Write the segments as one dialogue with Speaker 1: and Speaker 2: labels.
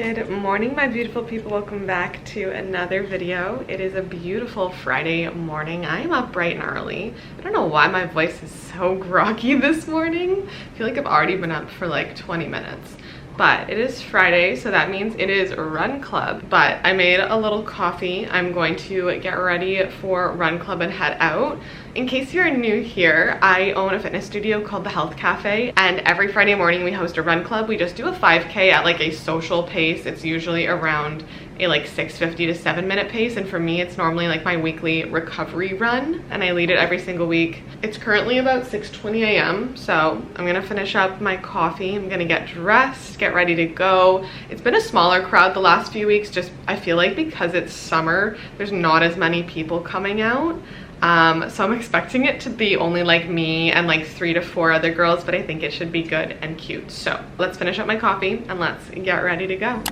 Speaker 1: Good morning, my beautiful people. Welcome back to another video. It is a beautiful Friday morning. I am up bright and early. I don't know why my voice is so groggy this morning. I feel like I've already been up for like 20 minutes. But it is Friday, so that means it is run club. But I made a little coffee. I'm going to get ready for run club and head out. In case you're new here, I own a fitness studio called The Health Cafe, and every Friday morning we host a run club. We just do a 5K at like a social pace. It's usually around a like 6:50 to 7-minute pace, and for me it's normally like my weekly recovery run, and I lead it every single week. It's currently about 6:20 a.m. so I'm gonna finish up my coffee. I'm gonna get dressed, get ready to go. It's been a smaller crowd the last few weeks, just I feel like because it's summer there's not as many people coming out. So I'm expecting it to be only like me and like 3 to 4 other girls, but I think it should be good and cute. So let's finish up my coffee and let's get ready to go.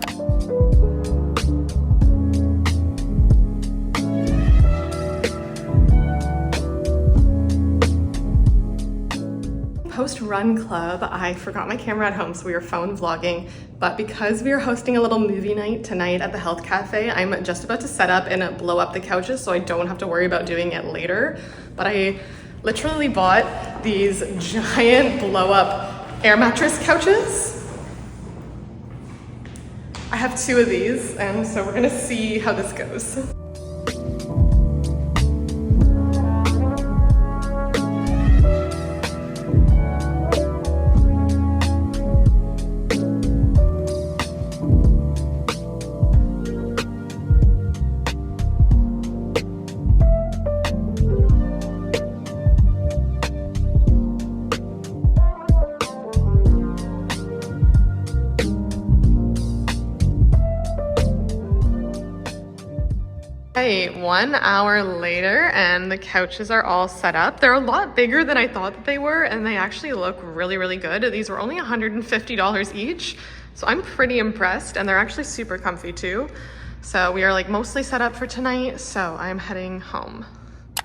Speaker 1: Post run club, I forgot my camera at home, so we were phone vlogging, but because we are hosting a little movie night tonight at the Health Cafe, I'm just about to set up and blow up the couches so I don't have to worry about doing it later. But I literally bought these giant blow up air mattress couches. I have 2 of these, and so we're gonna see how this goes. Hey, 1 hour later and the couches are all set up. They're a lot bigger than I thought that they were, and they actually look really, really good. These were only $150 each, so I'm pretty impressed, and they're actually super comfy too. So we are like mostly set up for tonight, so I'm heading home.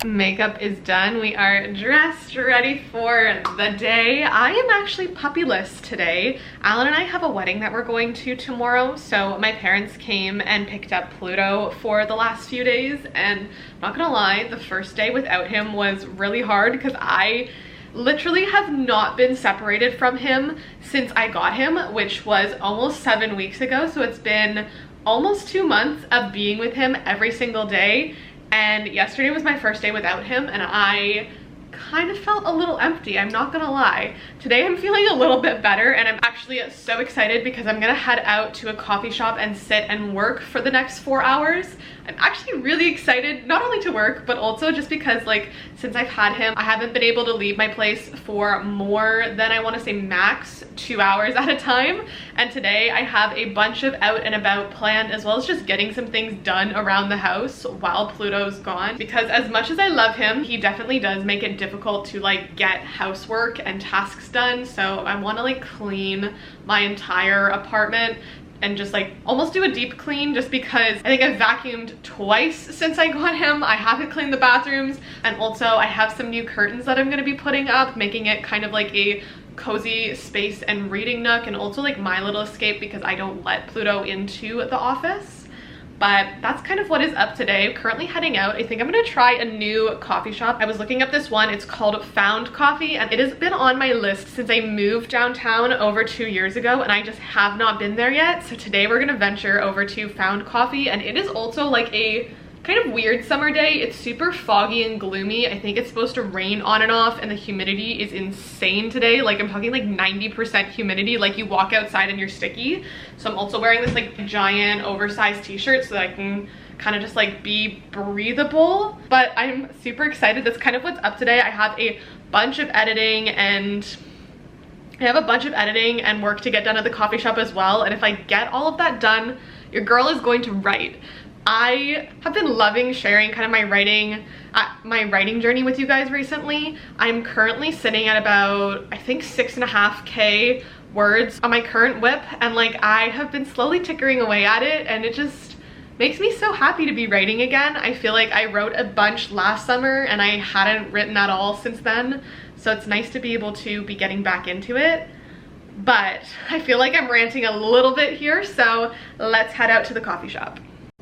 Speaker 1: Makeup is done. We are dressed, ready for the day. I am actually puppyless today. Alan and I have a wedding that we're going to tomorrow, so my parents came and picked up Pluto for the last few days, and I'm not gonna lie, the first day without him was really hard because I literally have not been separated from him since I got him, which was almost 7 weeks ago. So it's been almost 2 months of being with him every single day. And yesterday was my first day without him, and I kind of felt a little empty, I'm not gonna lie. Today I'm feeling a little bit better, and I'm actually so excited because I'm gonna head out to a coffee shop and sit and work for the next 4 hours. I'm actually really excited, not only to work, but also just because like since I've had him, I haven't been able to leave my place for more than, I want to say max 2 hours at a time. And today I have a bunch of out and about planned, as well as just getting some things done around the house while Pluto's gone. Because as much as I love him, he definitely does make it difficult to like get housework and tasks done. So I want to like clean my entire apartment and just like almost do a deep clean, just because I think I've vacuumed twice since I got him. I haven't cleaned the bathrooms, and also I have some new curtains that I'm gonna be putting up, making it kind of like a cozy space and reading nook, and also like my little escape because I don't let Pluto into the office. But that's kind of what is up today. Currently heading out. I think I'm gonna try a new coffee shop. I was looking up this one. It's called Found Coffee, and it has been on my list since I moved downtown over 2 years ago, and I just have not been there yet. So today we're gonna venture over to Found Coffee, and it is also like a kind of weird summer day. It's super foggy and gloomy. I think it's supposed to rain on and off, and the humidity is insane today. Like I'm talking like 90% humidity, like you walk outside and you're sticky. So I'm also wearing this like giant oversized t-shirt so that I can kind of just like be breathable. But I'm super excited. That's kind of what's up today. I have a bunch of editing and work to get done at the coffee shop as well. And if I get all of that done, your girl is going to write. I have been loving sharing kind of my writing journey with you guys recently. I'm currently sitting at about, I think 6.5K words on my current whip, and like I have been slowly tickering away at it, and it just makes me so happy to be writing again. I feel like I wrote a bunch last summer and I hadn't written at all since then, so it's nice to be able to be getting back into it. But I feel like I'm ranting a little bit here, so let's head out to the coffee shop.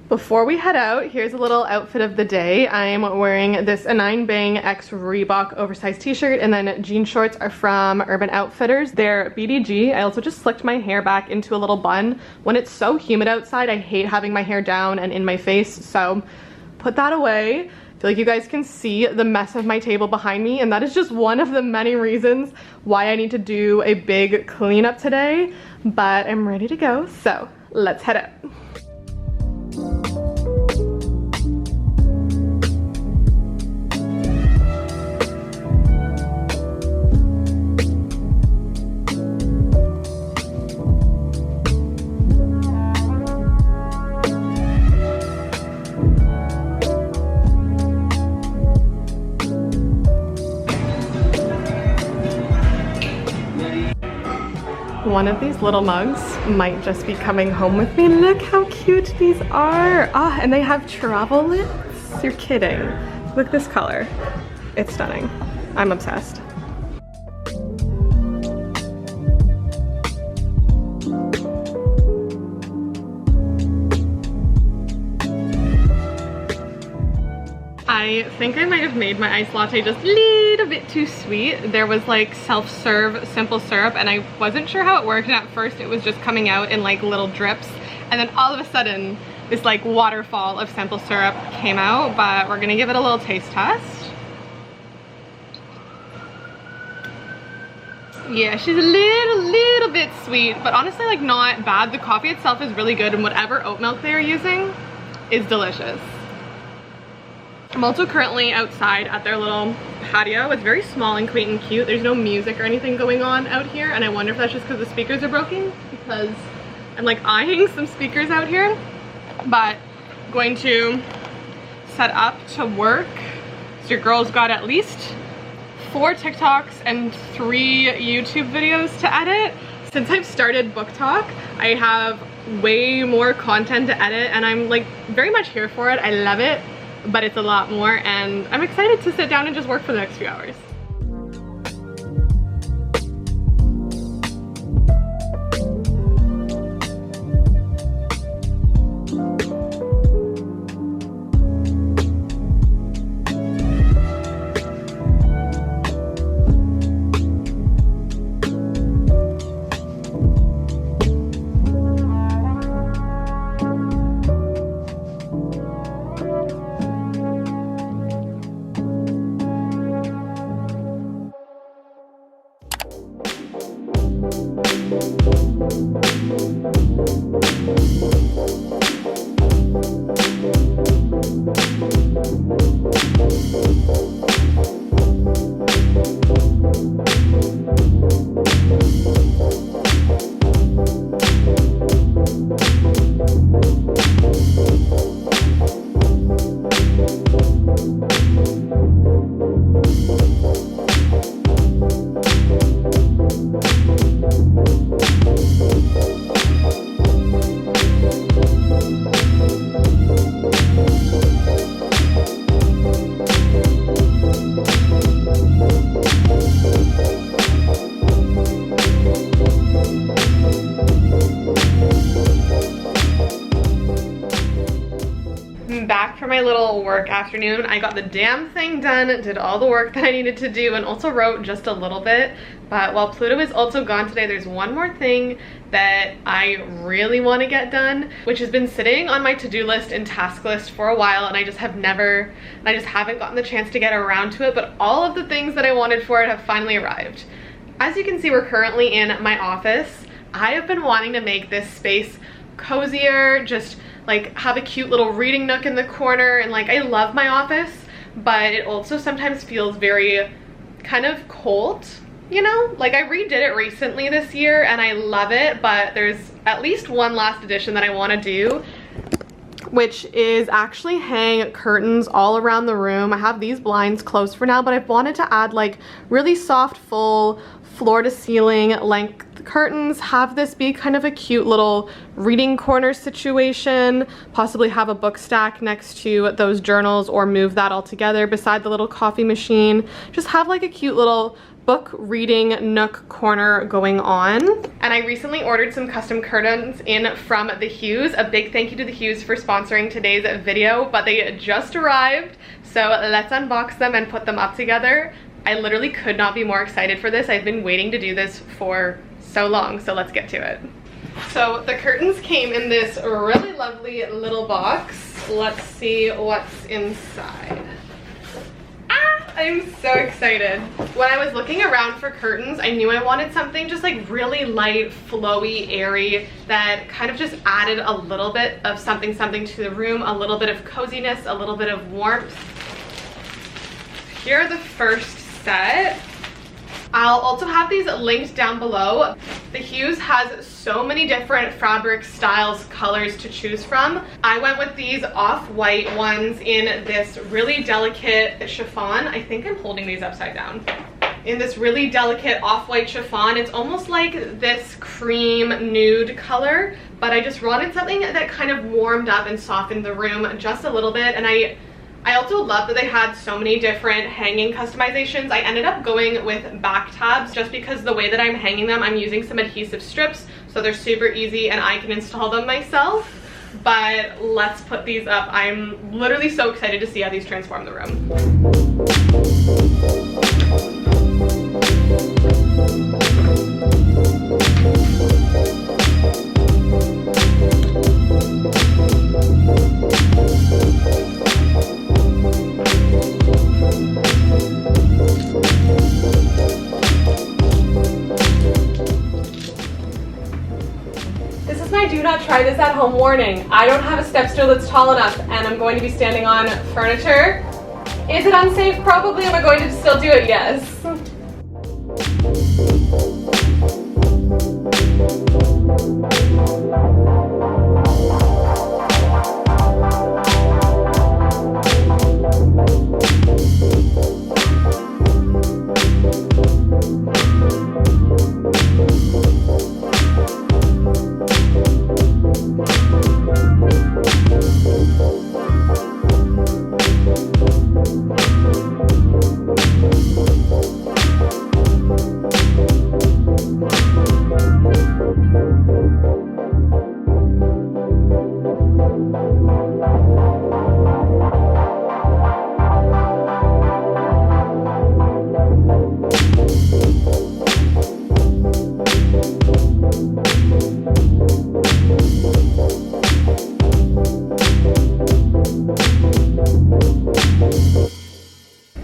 Speaker 1: Before we head out, here's a little outfit of the day. I'm wearing this A9 Bang X Reebok oversized t-shirt, and then jean shorts are from Urban Outfitters. They're BDG. I also just slicked my hair back into a little bun. When it's so humid outside, I hate having my hair down and in my face, so put that away. I feel like you guys can see the mess of my table behind me, and that is just one of the many reasons why I need to do a big cleanup today, but I'm ready to go, so let's head out. One of these little mugs might just be coming home with me. Look how cute these are. Ah, and they have travel lips. You're kidding. Look at this color. It's stunning. I'm obsessed. I think I might have made my iced latte just a little bit too sweet. There was like self-serve simple syrup and I wasn't sure how it worked, and at first it was just coming out in like little drips, and then all of a sudden this like waterfall of simple syrup came out. But we're gonna give it a little taste test. Yeah, she's a little bit sweet, but honestly like not bad. The coffee itself is really good, and whatever oat milk they are using is delicious. I'm also currently outside at their little patio. It's very small and quaint and cute. There's no music or anything going on out here, and I wonder if that's just because the speakers are broken, because I'm like eyeing some speakers out here. But I'm going to set up to work. So your girl's got at least 4 TikToks and 3 YouTube videos to edit. Since I've started Book Talk, I have way more content to edit, and I'm like very much here for it. I love it. But it's a lot more, and I'm excited to sit down and just work for the next few hours. Back for my little work afternoon. I got the damn thing done, did all the work that I needed to do, and also wrote just a little bit. But while Pluto is also gone today, there's one more thing that I really want to get done, which has been sitting on my to-do list and task list for a while, and I just haven't gotten the chance to get around to it. But all of the things that I wanted for it have finally arrived. As you can see, we're currently in my office. I have been wanting to make this space cozier, just like have a cute little reading nook in the corner, and like I love my office, but it also sometimes feels very kind of cold, you know? Like I redid it recently this year and I love it, but there's at least one last addition that I want to do, which is actually hang curtains all around the room. I have these blinds closed for now, but I've wanted to add like really soft, full, floor to ceiling length curtains, have this be kind of a cute little reading corner situation, possibly have a book stack next to those journals, or move that all together beside the little coffee machine. Just have like a cute little book reading nook corner going on. And I recently ordered some custom curtains in from the Tiius. A big thank you to the Tiius for sponsoring today's video, but they just arrived. So let's unbox them and put them up together. I literally could not be more excited for this. I've been waiting to do this for so long, so let's get to it. So the curtains came in this really lovely little box. Let's see what's inside. I'm so excited. When I was looking around for curtains, I knew I wanted something just like really light, flowy, airy, that kind of just added a little bit of something to the room, a little bit of coziness, a little bit of warmth. Here are the first set. I'll also have these linked down below. The Tiius has so many different fabric styles, colors to choose from. I went with these off-white ones in this really delicate chiffon. I think I'm holding these upside down. In this really delicate off-white chiffon. It's almost like this cream nude color, but I just wanted something that kind of warmed up and softened the room just a little bit. And I also love that they had so many different hanging customizations. I ended up going with back tabs just because the way that I'm hanging them, I'm using some adhesive strips, so they're super easy and I can install them myself. But let's put these up. I'm literally so excited to see how these transform the room. Do not try this at home warning. I don't have a step stool that's tall enough and I'm going to be standing on furniture. Is it unsafe? Probably. Am I going to still do it? Yes.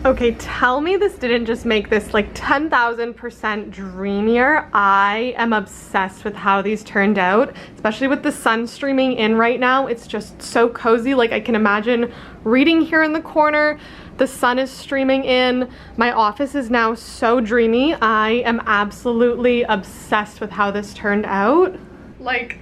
Speaker 1: Okay, tell me this didn't just make this like 10,000% dreamier. I am obsessed with how these turned out, especially with the sun streaming in right now. It's just so cozy. Like I can imagine reading here in the corner. The sun is streaming in. My office is now so dreamy. I am absolutely obsessed with how this turned out. Like,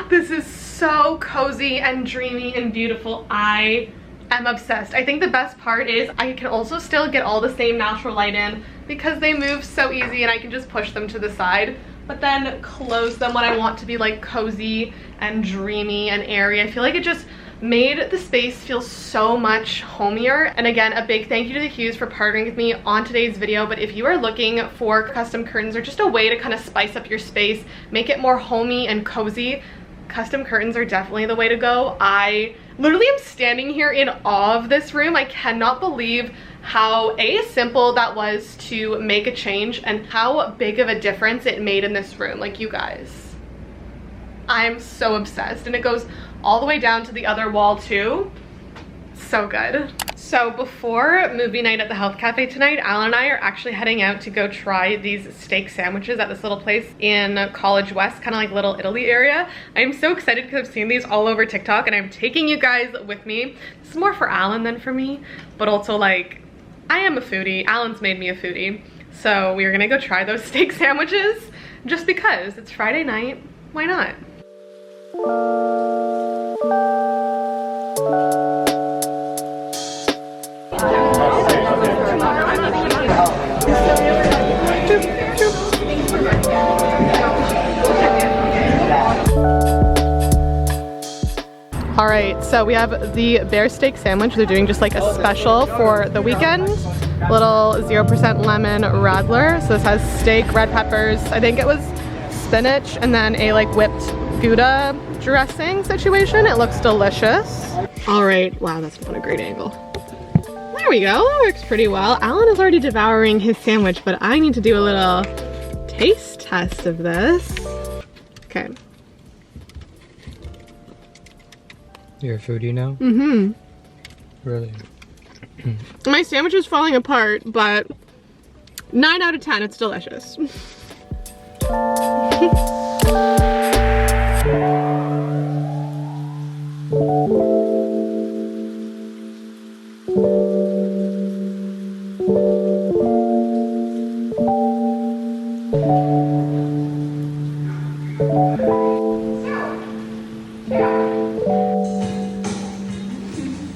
Speaker 1: this is so cozy and dreamy and beautiful. I'm obsessed. I think the best part is I can also still get all the same natural light in because they move so easy and I can just push them to the side, but then close them when I want to be like cozy and dreamy and airy. I feel like it just made the space feel so much homier. And again, a big thank you to the Tiius for partnering with me on today's video. But if you are looking for custom curtains or just a way to kind of spice up your space, make it more homey and cozy, custom curtains are definitely the way to go. I literally am standing here in awe of this room. I cannot believe how simple that was to make a change and how big of a difference it made in this room. Like, you guys, I'm so obsessed. And it goes all the way down to the other wall too. So good. So before movie night at the health cafe tonight, Alan and I are actually heading out to go try these steak sandwiches at this little place in College West, kind of like Little Italy area. I'm so excited because I've seen these all over TikTok and I'm taking you guys with me. This is more for Alan than for me, but also like, I am a foodie. Alan's made me a foodie. So we are gonna go try those steak sandwiches just because it's Friday night. Why not? All right, so we have the bear steak sandwich. They're doing just like a special for the weekend. little 0% lemon radler. So this has steak, red peppers, I think it was spinach, and then a like whipped Gouda dressing situation. It looks delicious. All right, wow, that's not a great angle. There we go, that works pretty well. Alan is already devouring his sandwich, but I need to do a little taste test of this. Okay.
Speaker 2: You're a foodie now?
Speaker 1: Mm-hmm.
Speaker 2: Really?
Speaker 1: My sandwich is falling apart, but 9 out of 10, it's delicious.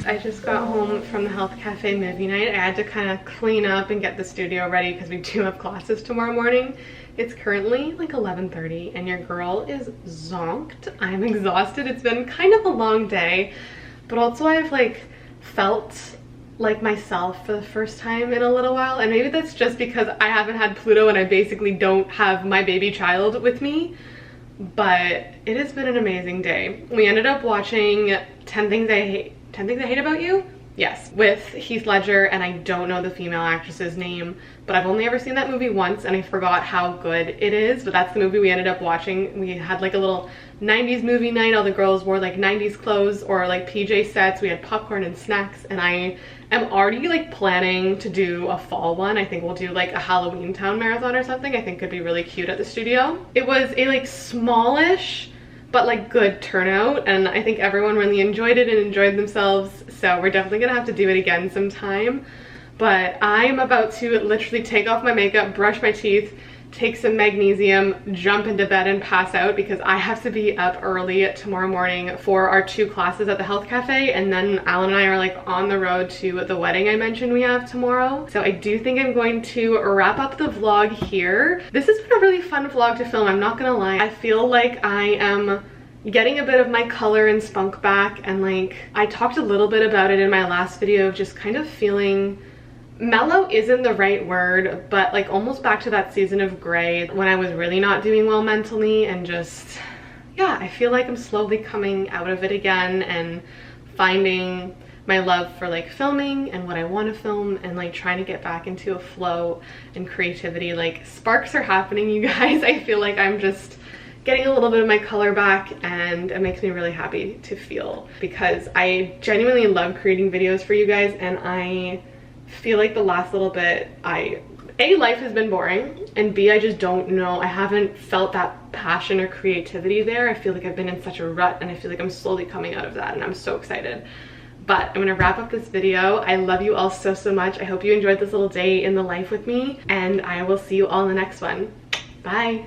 Speaker 1: I just got home from the Health Cafe movie night. I had to kind of clean up and get the studio ready because we do have classes tomorrow morning. It's currently like 11:30 and your girl is zonked. I'm exhausted. It's been kind of a long day, but also I've like felt like myself for the first time in a little while, and maybe that's just because I haven't had Pluto and I basically don't have my baby child with me, but it has been an amazing day. We ended up watching 10 Things I Hate About You? Yes, with Heath Ledger, and I don't know the female actress's name, but I've only ever seen that movie once and I forgot how good it is, but that's the movie we ended up watching. We had like a little 90s movie night. All the girls wore like 90s clothes or like PJ sets. We had popcorn and snacks, and I am already like planning to do a fall one. I think we'll do like a Halloween Town marathon or something. I think could be really cute at the studio. It was a like smallish but like good turnout, and I think everyone really enjoyed it and enjoyed themselves, so we're definitely gonna have to do it again sometime. But I'm about to literally take off my makeup, brush my teeth, take some magnesium, jump into bed and pass out because I have to be up early tomorrow morning for our 2 classes at the Health Cafe, and then Alan and I are like on the road to the wedding I mentioned we have tomorrow. So I do think I'm going to wrap up the vlog here. This has been a really fun vlog to film, I'm not gonna lie. I feel like I am getting a bit of my color and spunk back, and like I talked a little bit about it in my last video of just kind of feeling mellow isn't the right word, but like almost back to that season of gray when I was really not doing well mentally, and just, yeah, I feel like I'm slowly coming out of it again and finding my love for like filming and what I want to film, and like trying to get back into a flow and creativity. Like sparks are happening, you guys. I feel like I'm just getting a little bit of my color back, and it makes me really happy to feel, because I genuinely love creating videos for you guys, and I feel like the last little bit, A, life has been boring, and B, I just don't know, I haven't felt that passion or creativity there. I feel like I've been in such a rut, and I feel like I'm slowly coming out of that, and I'm so excited. But I'm gonna wrap up this video. I love you all so, so much. I hope you enjoyed this little day in the life with me, and I will see you all in the next one. Bye.